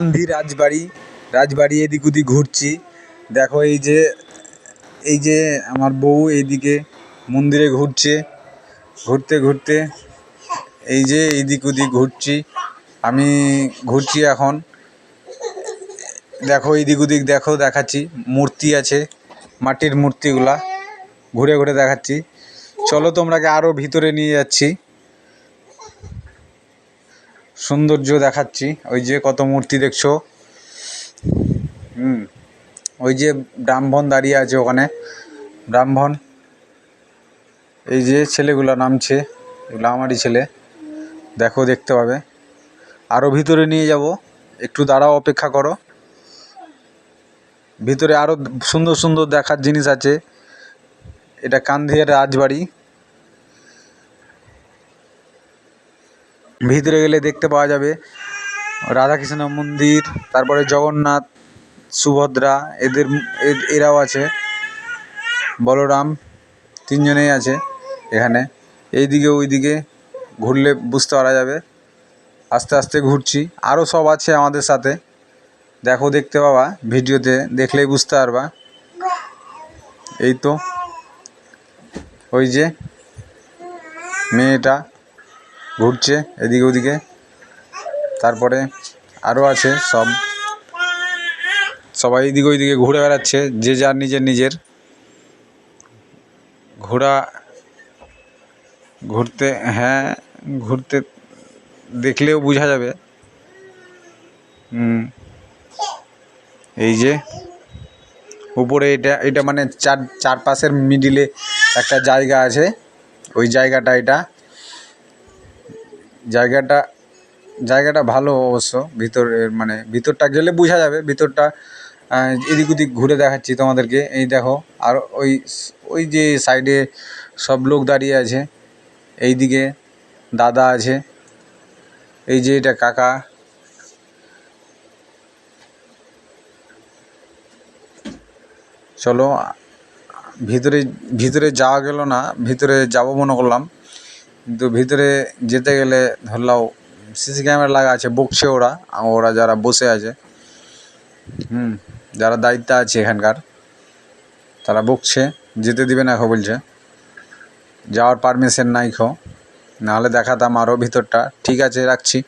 গান্ধী রাজবাড়ি এদিক ওদিক ঘুরছি। দেখো এই যে আমার বউ এইদিকে মন্দিরে ঘুরছে, ঘুরতে ঘুরতে এই যে এইদিক ওদিক ঘুরছি, আমি ঘুরছি এখন। দেখো এইদিক ওদিক দেখো, দেখাচ্ছি মূর্তি আছে, মাটির মূর্তিগুলা ঘুরে ঘুরে দেখাচ্ছি। চলো তোমরাকে আরও ভিতরে নিয়ে যাচ্ছি, সৌন্দর্য দেখাচ্ছি। ওই যে কত মূর্তি দেখছো। ওই যে ব্রাহ্মণ দাঁড়িয়ে আছে ওখানে, ব্রাহ্মণ। এই যে ছেলেগুলো নামছে, এগুলো আমারই ছেলে। দেখো, দেখতে পাবে। আরও ভিতরে নিয়ে যাব, একটু দাঁড়াও, অপেক্ষা করো। ভিতরে আরও সুন্দর সুন্দর দেখার জিনিস আছে। এটা কান্দিয়ার রাজবাড়ি। ভিতরে গেলে দেখতে পাওয়া যাবে রাধাকৃষ্ণ মন্দির, তারপরে জগন্নাথ, সুভদ্রা, এরাও আছে, বলরাম, তিনজনেই আছে এখানে। এইদিকে ওইদিকে ঘুরলে বুঝতে পারা যাবে। আস্তে আস্তে ঘুরছি, আরও সব আছে আমাদের সাথে। দেখো, দেখতে পাবা, ভিডিওতে দেখলেই বুঝতে পারবা। এই তো ওই যে মেয়েটা ঘুরছে এদিকে ওদিকে। তারপরে আরও আছে, সবাই এদিকে ওইদিকে ঘুরে বেড়াচ্ছে, যে যার নিজের ঘুরতে। হ্যাঁ, ঘুরতে দেখলেও বোঝা যাবে। এই যে উপরে এটা মানে চারপাশের মিডিলে একটা জায়গা আছে, ওই জায়গাটা ভালো অবশ্য। মানে ভিতরটা গেলে বোঝা যাবে ভিতরটা। এদিক ওদিক ঘুরে দেখাচ্ছি তোমাদেরকে। এই দেখো, আর ওই যে সাইডে সব লোক দাঁড়িয়ে আছে। এই দিকে দাদা আছে, এই যে এটা কাকা। চলো, ভিতরে যাওয়া গেল না, ভিতরে যাব মনে করলাম, কিন্তু ভিতরে যেতে গেলে ধরলাও সিসি ক্যামেরা লাগা আছে, বকছে ওরা যারা বসে আছে, যারা দায়িত্বে আছে এখানকার, তারা বকছে, যেতে দিবে না বলছে, যাওয়ার পারমিশন নাই নাহলে দেখাতাম আরও ভিতরটা। ঠিক আছে, রাখছি।